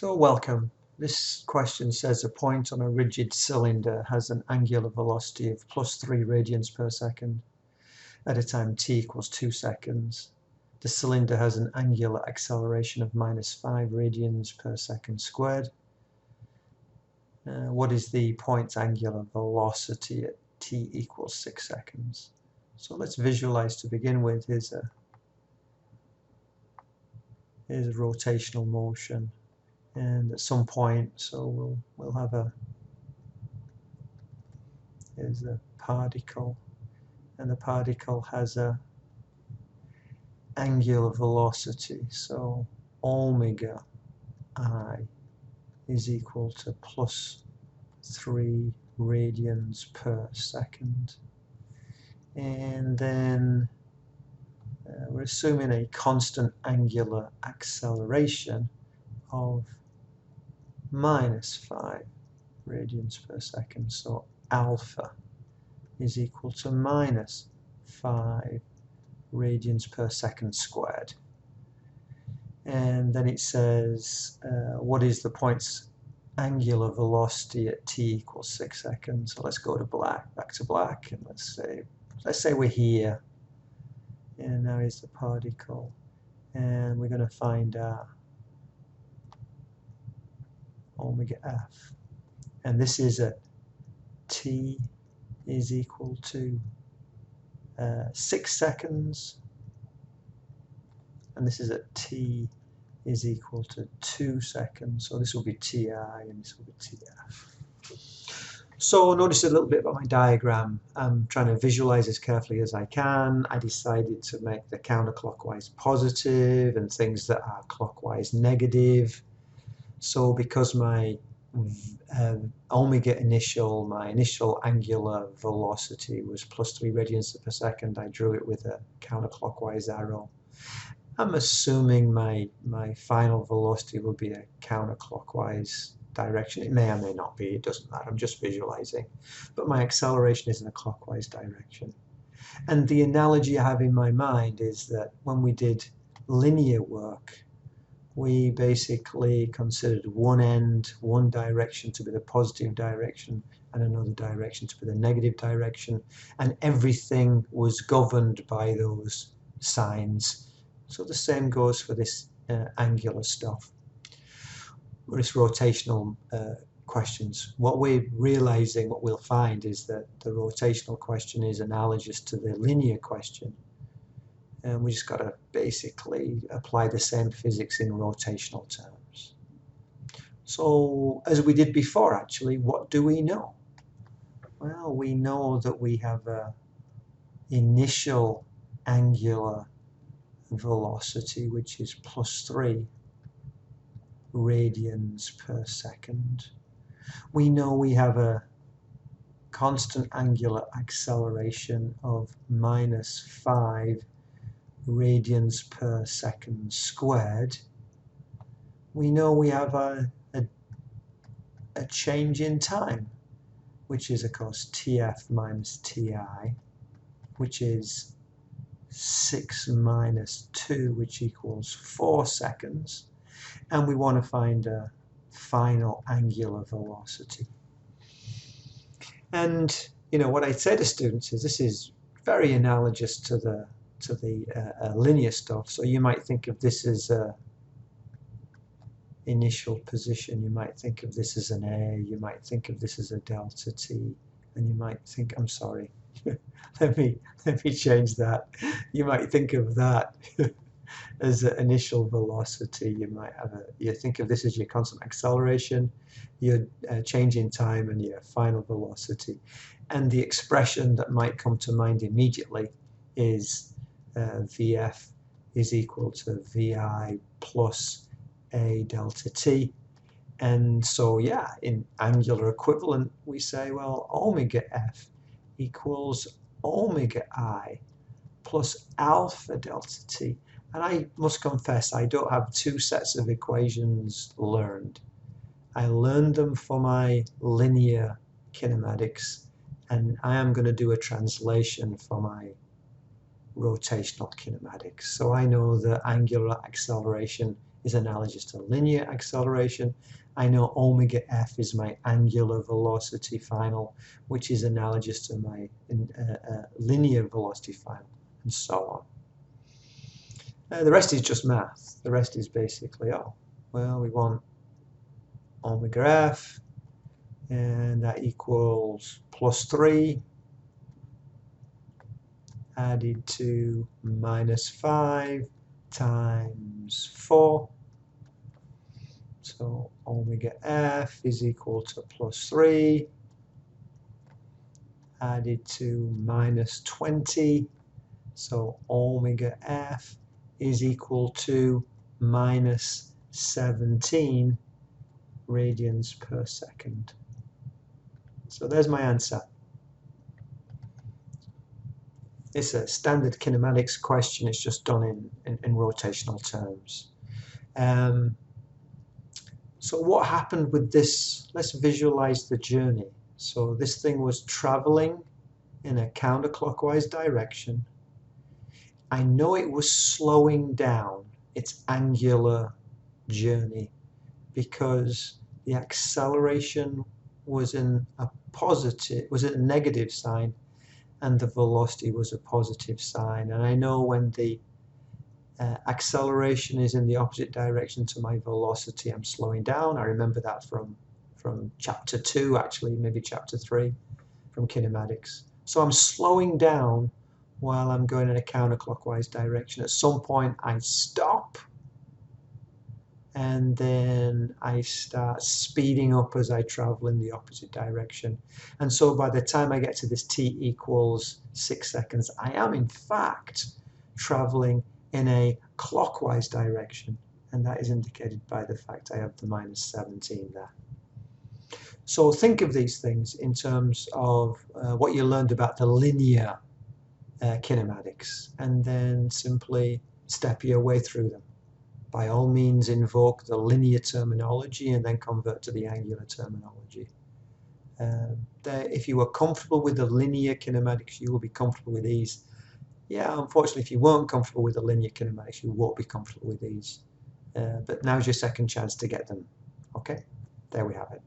So welcome. This question says a point on a rigid cylinder has an angular velocity of +3 radians per second at a time t equals 2 seconds. The cylinder has an angular acceleration of -5 radians per second squared. What is the point's angular velocity at t equals 6 seconds? So let's visualize to begin with. Here's a rotational motion. And at some point, so we'll have here's a particle, and the particle has a angular velocity, so omega I is equal to +3 radians per second. And then we're assuming a constant angular acceleration of -5 radians per second, so alpha is equal to -5 radians per second squared. And then it says what is the point's angular velocity at t equals 6 seconds. So let's go to back to black, and let's say we're here, and now is the particle, and we're going to find omega f, and this is at t is equal to 6 seconds, and this is at t is equal to 2 seconds, so this will be ti and this will be tf. So notice a little bit about my diagram. I'm trying to visualize as carefully as I can. I decided to make the counterclockwise positive and things that are clockwise negative. So because my my initial angular velocity was +3 radians per second, I drew it with a counterclockwise arrow. I'm assuming my final velocity will be a counterclockwise direction. It may or may not be, it doesn't matter, I'm just visualizing. But my acceleration is in a clockwise direction. And the analogy I have in my mind is that when we did linear work, we basically considered one direction to be the positive direction and another direction to be the negative direction, and everything was governed by those signs. So the same goes for this angular stuff. This rotational questions. What we're realizing, what we'll find, is that the rotational question is analogous to the linear question. And we just got to basically apply the same physics in rotational terms. So, as we did before, actually, what do we know? Well, we know that we have an initial angular velocity, which is +3 radians per second. We know we have a constant angular acceleration of -5 radians per second squared. We know we have a change in time, which is of course tf minus ti, which is 6 minus 2, which equals 4 seconds. And we want to find a final angular velocity. And what I say to students is this is very analogous to the linear stuff. So you might think of this as a initial position, you might think of this as an A, you might think of this as a delta t, and you might think, I'm sorry, let me change that. You might think of that as an initial velocity. You think of this as your constant acceleration, your change in time, and your final velocity. And the expression that might come to mind immediately is Vf is equal to Vi plus A delta t. And so, yeah, in angular equivalent, we say, well, omega f equals omega I plus alpha delta t. And I must confess, I don't have two sets of equations learned. I learned them for my linear kinematics, and I am going to do a translation for my rotational kinematics. So I know that angular acceleration is analogous to linear acceleration. I know omega f is my angular velocity final, which is analogous to my linear velocity final, and so on. The rest is just math. The rest is basically, oh, well, we want omega f, and that equals plus 3 added to minus 5 times 4. So omega f is equal to plus 3 added to minus 20. So omega f is equal to minus 17 radians per second. So there's my answer. It's a standard kinematics question. It's just done in rotational terms. So what happened with this? Let's visualize the journey. So this thing was traveling in a counterclockwise direction. I know it was slowing down its angular journey because the acceleration was in a negative sign, and the velocity was a positive sign. And I know when the acceleration is in the opposite direction to my velocity, I'm slowing down. I remember that from chapter 2, actually, maybe chapter 3 from kinematics. So I'm slowing down while I'm going in a counterclockwise direction. At some point I stop, and then I start speeding up as I travel in the opposite direction. And so by the time I get to this t equals 6 seconds, I am in fact traveling in a clockwise direction, and that is indicated by the fact I have the minus 17 there. So think of these things in terms of what you learned about the linear kinematics, and then simply step your way through them. By all means, invoke the linear terminology and then convert to the angular terminology. If you are comfortable with the linear kinematics, you will be comfortable with these. Yeah, unfortunately, if you weren't comfortable with the linear kinematics, you won't be comfortable with these. But now's your second chance to get them. Okay, there we have it.